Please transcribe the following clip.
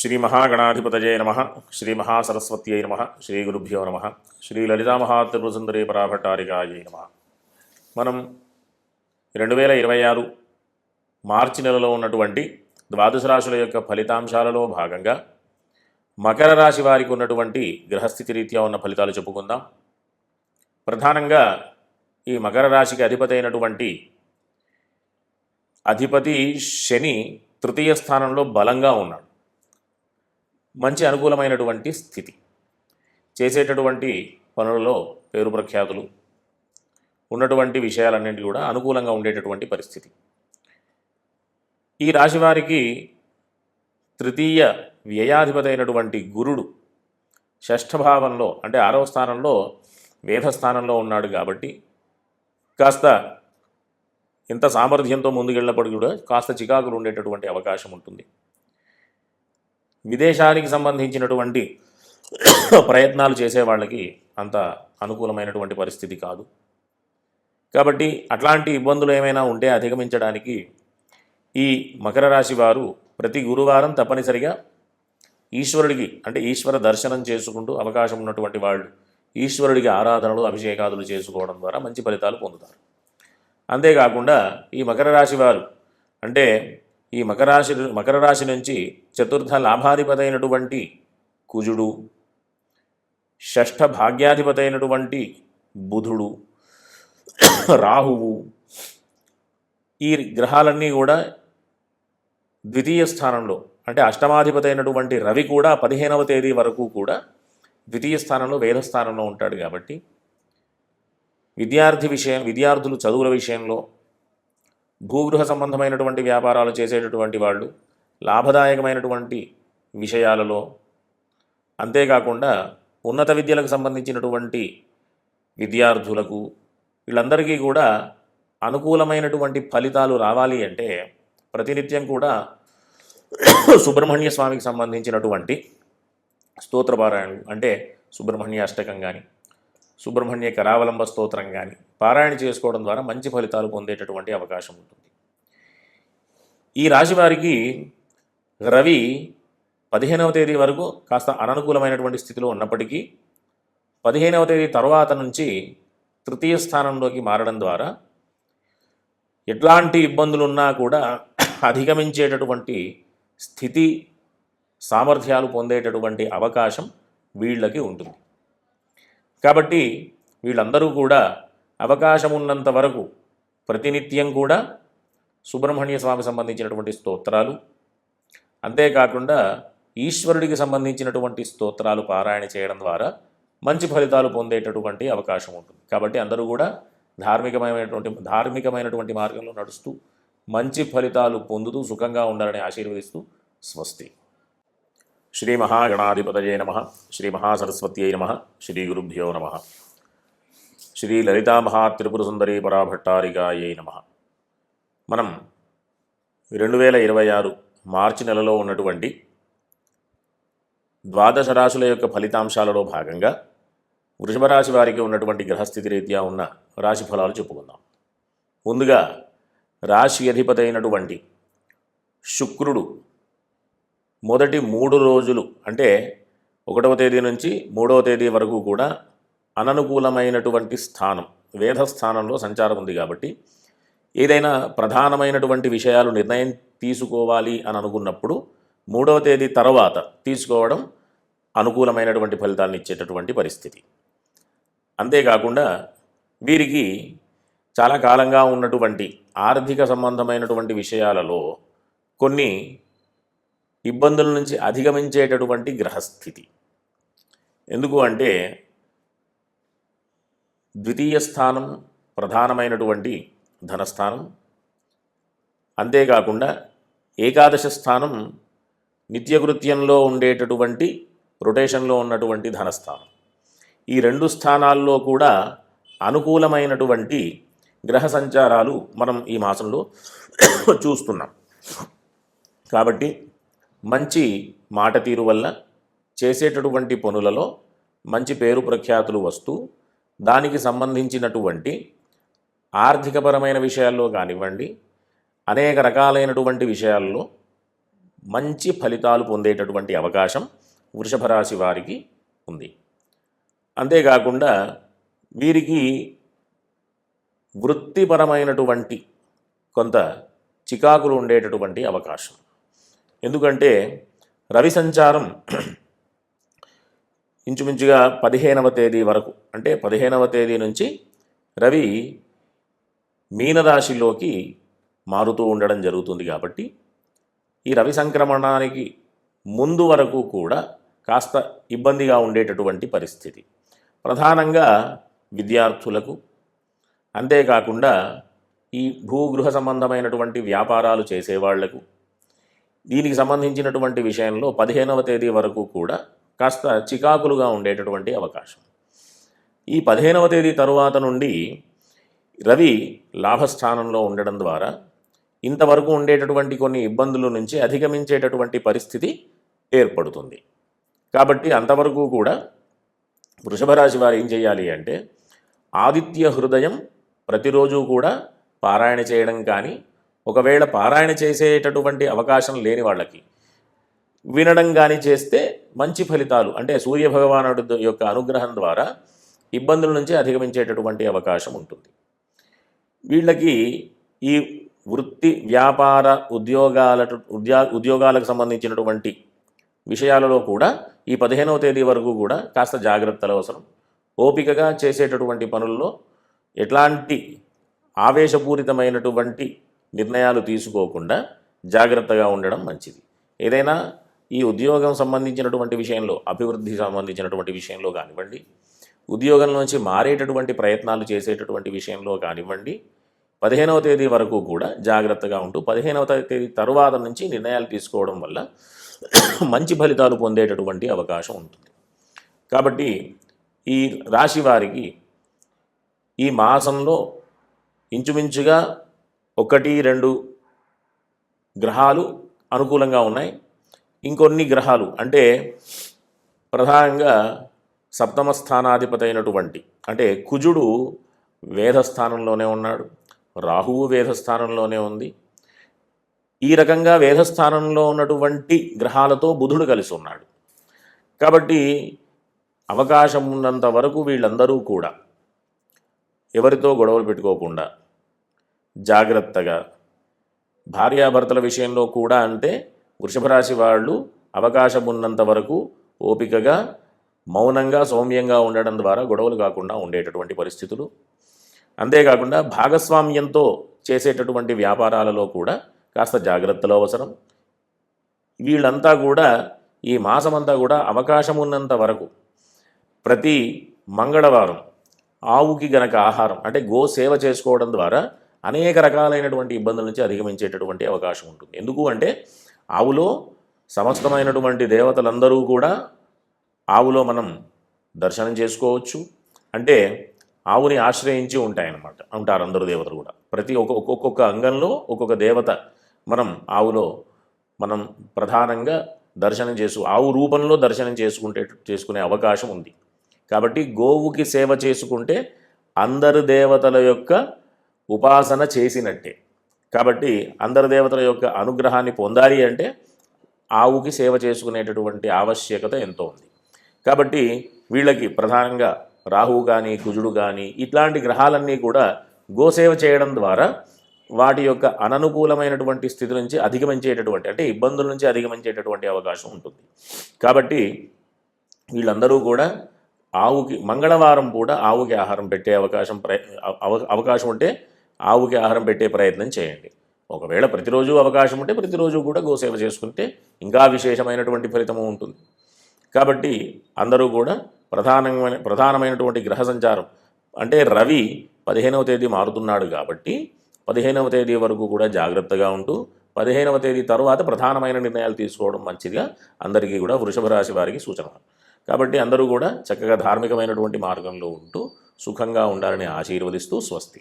శ్రీ మహాగణాధిపతయే నమః. శ్రీ మహాసరస్వత్యై నమః. శ్రీ గురుభ్యో నమః. శ్రీ లలితామహాత్రిపురసుందరీ పరాభట్టారికాయై నమః. మనం 2026 మార్చి నెలలో ఉన్నటువంటి ద్వాదశ రాశుల యొక్క ఫలితాంశాలలో భాగంగా మకర రాశి వారికి ఉన్నటువంటి గ్రహస్థితి రీత్యా ఉన్న ఫలితాలు చెప్పుకుందాం. ప్రధానంగా ఈ మకర రాశికి అధిపతి శని తృతీయ స్థానంలో బలంగా ఉన్నాడు. మంచి అనుకూలమైనటువంటి స్థితి, చేసేటటువంటి పనులలో పేరు ప్రఖ్యాతులు ఉన్నటువంటి విషయాలన్నింటి కూడా అనుకూలంగా ఉండేటటువంటి పరిస్థితి. ఈ రాశి వారికి తృతీయ వ్యయాధిపతి అయినటువంటి గురుడు షష్ఠభావంలో అంటే 6వ స్థానంలో వేధస్థానంలో ఉన్నాడు. కాబట్టి కాస్త ఇంత సామర్థ్యంతో ముందుకెళ్ళినప్పటికీ కూడా కాస్త చికాకులు ఉండేటటువంటి అవకాశం ఉంటుంది. విదేశానికి సంబంధించినటువంటి ప్రయత్నాలు చేసే వాళ్ళకి అంత అనుకూలమైనటువంటి పరిస్థితి కాదు. కాబట్టి అట్లాంటి ఇబ్బందులు ఏమైనా ఉంటే అధిగమించడానికి ఈ మకర రాశి వారు ప్రతి గురువారం తప్పనిసరిగా ఈశ్వరుడికి అంటే ఈశ్వర దర్శనం చేసుకుంటూ అవకాశం ఉన్నటువంటి వాళ్ళు ఈశ్వరుడికి ఆరాధనలు అభిషేకాదులు చేసుకోవడం ద్వారా మంచి ఫలితాలు పొందుతారు. అంతేకాకుండా ఈ మకర రాశి వారు అంటే ఈ మకర రాశి నుంచి చతుర్థ లాభాధిపతి అయినటువంటి కుజుడు, షష్ఠ భాగ్యాధిపతి అయినటువంటి బుధుడు, రాహువు, ఈ గ్రహాలన్నీ కూడా ద్వితీయ స్థానంలో అంటే అష్టమాధిపతి అయినటువంటి రవి కూడా 15వ తేదీ వరకు కూడా ద్వితీయ స్థానంలో వేధస్థానంలో ఉంటాడు. కాబట్టి విద్యార్థులు చదువుల విషయంలో, భూగృహ సంబంధమైనటువంటి వ్యాపారాలు చేసేటటువంటి వాళ్ళు లాభదాయకమైనటువంటి విషయాలలో, అంతేకాకుండా ఉన్నత విద్యలకు సంబంధించినటువంటి విద్యార్థులకు వీళ్ళందరికీ కూడా అనుకూలమైనటువంటి ఫలితాలు రావాలి అంటే ప్రతినిత్యం కూడా సుబ్రహ్మణ్య స్వామికి సంబంధించినటువంటి స్తోత్రపారాయణలు అంటే సుబ్రహ్మణ్య అష్టకం కానీ సుబ్రహ్మణ్య కరావలంబ స్తోత్రం కానీ పారాయణ చేసుకోవడం ద్వారా మంచి ఫలితాలు పొందేటటువంటి అవకాశం ఉంటుంది. ఈ రాశి వారికి రవి 15వ తేదీ వరకు కాస్త అననుకూలమైనటువంటి స్థితిలో ఉన్నప్పటికీ 15వ తేదీ తర్వాత నుంచి తృతీయ స్థానంలోకి మారడం ద్వారా ఎట్లాంటి ఇబ్బందులున్నా కూడా అధిగమించేటటువంటి స్థితి, సామర్థ్యాలు పొందేటటువంటి అవకాశం వీళ్ళకి ఉంటుంది. కాబట్టి వీళ్ళందరూ కూడా అవకాశం ఉన్నంత వరకు ప్రతినిత్యం కూడా సుబ్రహ్మణ్య స్వామి సంబంధించినటువంటి స్తోత్రాలు, అంతేకాకుండా ఈశ్వరుడికి సంబంధించినటువంటి స్తోత్రాలు పారాయణ చేయడం ద్వారా మంచి ఫలితాలు పొందేటటువంటి అవకాశం ఉంటుంది. కాబట్టి అందరూ కూడా ధార్మికమైనటువంటి మార్గంలో నడుస్తూ మంచి ఫలితాలు పొందుతూ సుఖంగా ఉండాలని ఆశీర్వదిస్తూ స్వస్తి. శ్రీ మహాగణాధిపతయే నమః. శ్రీ మహాసరస్వత్యై నమః. శ్రీ గురుభ్యో నమః. శ్రీ లలితామహాత్రిపురసుందరీ పరాభట్టారికాయై నమః. మనం 2026 మార్చి నెలలో ఉన్నటువంటి ద్వాదశ రాశుల యొక్క ఫలితాంశాలలో భాగంగా వృషభ రాశి వారికి ఉన్నటువంటి గ్రహస్థితి రీత్యా ఉన్న రాశి ఫలాలు చెప్పుకుందాం. ముందుగా రాశి అధిపతి అయినటువంటి శుక్రుడు మొదటి 3 రోజులు అంటే 1వ తేదీ నుంచి 3వ తేదీ వరకు కూడా అననుకూలమైనటువంటి స్థానం వేధస్థానంలో సంచారం ఉంది. కాబట్టి ఏదైనా ప్రధానమైనటువంటి విషయాలు నిర్ణయం తీసుకోవాలి అని అనుకున్నప్పుడు 3వ తేదీ తర్వాత తీసుకోవడం అనుకూలమైనటువంటి ఫలితాలను ఇచ్చేటటువంటి పరిస్థితి. అంతేకాకుండా వీరికి చాలా కాలంగా ఉన్నటువంటి ఆర్థిక సంబంధమైనటువంటి విషయాలలో కొన్ని ఇబ్బందుల నుంచి అధిగమించేటటువంటి గ్రహస్థితి. ఎందుకు అంటే ద్వితీయ స్థానం ప్రధానమైనటువంటి ధనస్థానం, అంతేకాకుండా ఏకాదశ స్థానం నిత్యకృత్యంలో ఉండేటటువంటి రొటేషన్లో ఉన్నటువంటి ధనస్థానం. ఈ 2 స్థానాల్లో కూడా అనుకూలమైనటువంటి గ్రహ సంచారాలు మనం ఈ మాసంలో చూస్తున్నాం. కాబట్టి మంచి మాట తీరు వల్ల చేసేటటువంటి పనులలో మంచి పేరు ప్రఖ్యాతులు వస్తూ దానికి సంబంధించినటువంటి ఆర్థికపరమైన విషయాల్లో కానివ్వండి, అనేక రకాలైనటువంటి విషయాల్లో మంచి ఫలితాలు పొందేటటువంటి అవకాశం వృషభ రాశి వారికి ఉంది. అంతేకాకుండా వీరికి వృత్తిపరమైనటువంటి కొంత చికాకులు ఉండేటటువంటి అవకాశం. ఎందుకంటే రవి సంచారం ఇంచుమించుగా 15వ తేదీ వరకు, అంటే 15వ తేదీ నుంచి రవి మీనరాశిలోకి మారుతూ ఉండడం జరుగుతుంది. కాబట్టి ఈ రవి సంక్రమణానికి ముందు వరకు కూడా కాస్త ఇబ్బందిగా ఉండేటటువంటి పరిస్థితి ప్రధానంగా విద్యార్థులకు, అంతేకాకుండా ఈ భూగృహ సంబంధమైనటువంటి వ్యాపారాలు చేసేవాళ్లకు, దీనికి సంబంధించినటువంటి విషయంలో 15వ తేదీ వరకు కూడా కాస్త చికాకులుగా ఉండేటటువంటి అవకాశం. ఈ 15వ తేదీ తరువాత నుండి రవి లాభస్థానంలో ఉండడం ద్వారా ఇంతవరకు ఉండేటటువంటి కొన్ని ఇబ్బందుల నుంచి అధిగమించేటటువంటి పరిస్థితి ఏర్పడుతుంది. కాబట్టి అంతవరకు కూడా వృషభ రాశి వారు ఏం చేయాలి అంటే ఆదిత్య హృదయం ప్రతిరోజు కూడా పారాయణ చేయడం కానీ, ఒకవేళ పారాయణ చేసేటటువంటి అవకాశం లేని వాళ్ళకి వినడం కానీ చేస్తే మంచి ఫలితాలు, అంటే సూర్యభగవానుడి యొక్క అనుగ్రహం ద్వారా ఇబ్బందుల నుంచి అధిగమించేటటువంటి అవకాశం ఉంటుంది. వీళ్ళకి ఈ వృత్తి వ్యాపార ఉద్యోగాలకు సంబంధించినటువంటి విషయాలలో కూడా ఈ 15వ తేదీ వరకు కూడా కాస్త జాగ్రత్తలు అవసరం. ఓపికగా చేసేటటువంటి పనుల్లో ఎట్లాంటి ఆవేశపూరితమైనటువంటి నిర్ణయాలు తీసుకోకుండా జాగ్రత్తగా ఉండడం మంచిది. ఏదైనా ఈ ఉద్యోగం సంబంధించినటువంటి విషయంలో, అభివృద్ధి సంబంధించినటువంటి విషయంలో కానివ్వండి, ఉద్యోగం నుంచి మారేటటువంటి ప్రయత్నాలు చేసేటటువంటి విషయంలో కానివ్వండి, 15వ తేదీ వరకు కూడా జాగ్రత్తగా ఉంటూ 15వ తేదీ తరువాత నుంచి నిర్ణయాలు తీసుకోవడం వల్ల మంచి ఫలితాలు పొందేటటువంటి అవకాశం ఉంటుంది. కాబట్టి ఈ రాశి వారికి ఈ మాసంలో ఇంచుమించుగా 1-2 గ్రహాలు అనుకూలంగా ఉన్నాయి. ఇంకొన్ని గ్రహాలు, అంటే ప్రధానంగా సప్తమ స్థానాధిపతి అయినటువంటి, అంటే కుజుడు వేధస్థానంలోనే ఉన్నాడు, రాహువు వేధస్థానంలోనే ఉంది. ఈ రకంగా వేధస్థానంలో ఉన్నటువంటి గ్రహాలతో బుధుడు కలిసి ఉన్నాడు. కాబట్టి అవకాశం ఉన్నంత వరకు వీళ్ళందరూ కూడా ఎవరితో గొడవలు పెట్టుకోకుండా జాగ్రత్తగా, భార్యాభర్తల విషయంలో కూడా అంటే వృషభ రాశి వాళ్ళు అవకాశం ఉన్నంత వరకు ఓపికగా, మౌనంగా, సౌమ్యంగా ఉండడం ద్వారా గొడవలు కాకుండా ఉండేటటువంటి పరిస్థితులు. అంతేకాకుండా భాగస్వామ్యంతో చేసేటటువంటి వ్యాపారాలలో కూడా కాస్త జాగ్రత్తలు అవసరం. వీళ్ళంతా కూడా ఈ మాసమంతా కూడా అవకాశం ఉన్నంత వరకు ప్రతి మంగళవారం ఆవుకి గనక ఆహారం, అంటే గో సేవ చేసుకోవడం ద్వారా అనేక రకాలైనటువంటి ఇబ్బందుల నుంచి అధిగమించేటటువంటి అవకాశం ఉంటుంది. ఎందుకు అంటే ఆవులో సమస్తమైనటువంటి దేవతలందరూ కూడా ఆవులో మనం దర్శనం చేసుకోవచ్చు. అంటే ఆవుని ఆశ్రయించి ఉంటారు అందరూ దేవతలు కూడా. ప్రతి ఒక్కొక్క అంగంలో ఒక్కొక్క దేవత ఆవులో మనం ప్రధానంగా దర్శనం ఆవు రూపంలో దర్శనం చేసుకునే అవకాశం ఉంది. కాబట్టి గోవుకి సేవ చేసుకుంటే అందరు దేవతల యొక్క ఉపాసన చేసినట్టే. కాబట్టి అందరు దేవతల యొక్క అనుగ్రహాన్ని పొందాలి అంటే ఆవుకి సేవ చేసుకునేటటువంటి ఆవశ్యకత ఎంతో ఉంది. కాబట్టి వీళ్ళకి ప్రధానంగా రాహువు కానీ, కుజుడు కానీ, ఇట్లాంటి గ్రహాలన్నీ కూడా గోసేవ చేయడం ద్వారా వాటి యొక్క అననుకూలమైనటువంటి స్థితి నుంచి అధిగమించేటటువంటి, అంటే ఇబ్బందుల నుంచి అధిగమించేటటువంటి అవకాశం ఉంటుంది. కాబట్టి వీళ్ళందరూ కూడా ఆవుకి మంగళవారం కూడా ఆవుకి ఆహారం పెట్టే అవకాశం ఉంటే ఆవుకి ఆహారం పెట్టే ప్రయత్నం చేయండి. ఒకవేళ ప్రతిరోజు అవకాశం ఉంటే ప్రతిరోజు కూడా గోసేవ చేసుకుంటే ఇంకా విశేషమైనటువంటి ఫలితము ఉంటుంది. కాబట్టి అందరూ కూడా ప్రధానమైనటువంటి గ్రహ సంచారం, అంటే రవి 15వ తేదీ మారుతున్నాడు కాబట్టి 15వ తేదీ వరకు కూడా జాగ్రత్తగా ఉంటూ 15వ తేదీ తర్వాత ప్రధానమైన నిర్ణయాలు తీసుకోవడం మంచిదిగా అందరికీ కూడా వృషభ రాశి వారికి సూచన. కాబట్టి అందరూ కూడా చక్కగా ధార్మికమైనటువంటి మార్గంలో ఉంటూ సుఖంగా ఉండాలని ఆశీర్వదిస్తూ స్వస్తి.